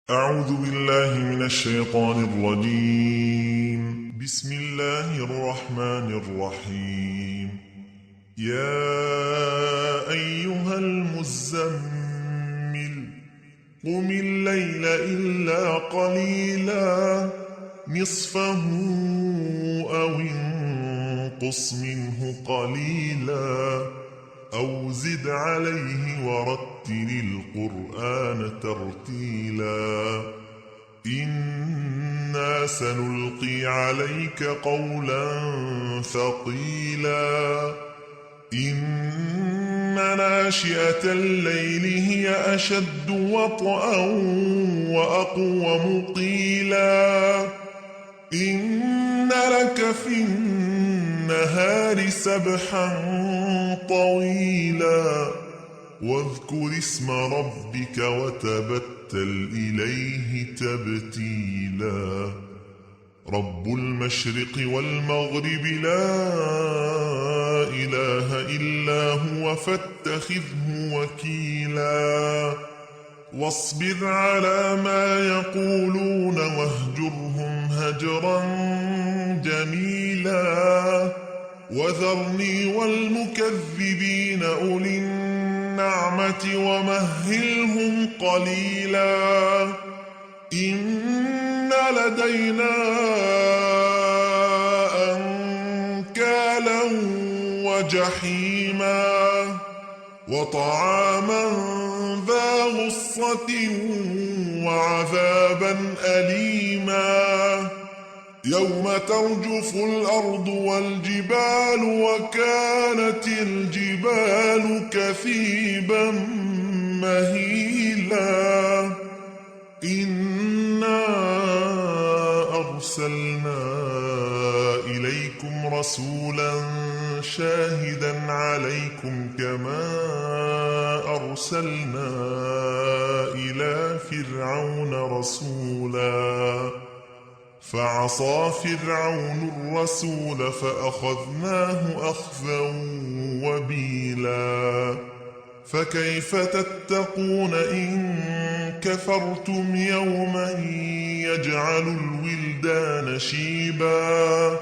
أعوذ بالله من الشيطان الرجيم. بسم الله الرحمن الرحيم. يا أيها المزمل قم الليل إلا قليلا نصفه أو انقص منه قليلا أو زد عليه ورتل القرآن ترتيلا إنا سنلقي عليك قولا ثقيلا إن ناشئة الليل هي أشد وطئا وأقوم قيلا إن لك في النهار سبحا طويلا واذكر اسم ربك وتبتل إليه تبتيلا رب المشرق والمغرب لا إله إلا هو فاتخذه وكيلا واصبر على ما يقولون واهجرهم هجرا جميلا وذرني والمكذبين أولي النعمة ومهلهم قليلا إن لدينا أنكالا وجحيما وطعاما ذا غصة وعذابا أليما يوم ترجف الأرض والجبال وكانت الجبال كثيبا مهيلا إنا أرسلنا إليكم رسولا شاهدا عليكم كما أرسلنا إلى فرعون رسولا فعصى فرعون الرسول فأخذناه أخذا وبيلا فكيف تتقون إن كفرتم يوما يجعل الولدان شيبا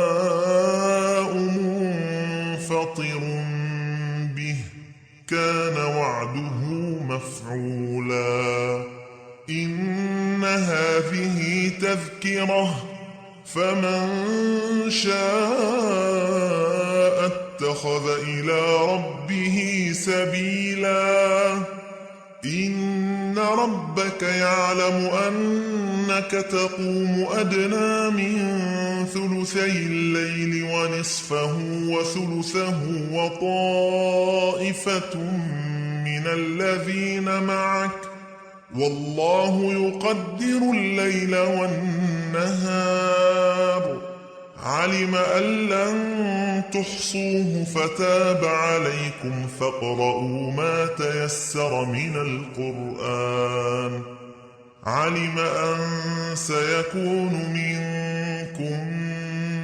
السماء منفطر به كان وعده مفعولا إن هذه تذكرة فمن شاء اتخذ إلى ربه سبيلا إن ربك يعلم أنك تقوم أدنى من ثلثي الليل ونصفه وثلثه وطائفة من الذين معك والله يقدر الليل والنهار علم أن لن تحصوه فتاب عليكم فاقرؤوا ما تيسر من القرآن علم أن سيكون منكم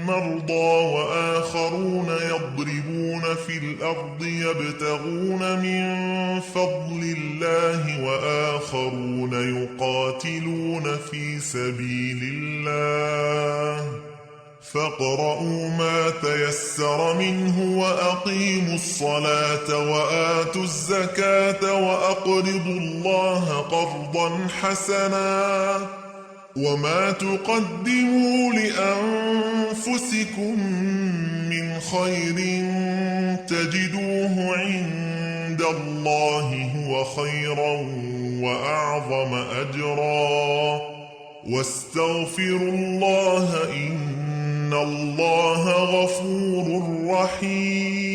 مرضى وآخرون يضربون في الأرض يبتغون من فضل الله وآخرون يقاتلون في سبيل الله فاقرؤوا ما تيسر منه وأقيموا الصلاة وآتوا الزكاة وأقرضوا الله قرضا حسنا وما تقدموا لأنفسكم من خير تجدوه عند الله هو خيرا وأعظم أجرا واستغفروا الله إن الله غفور رحيم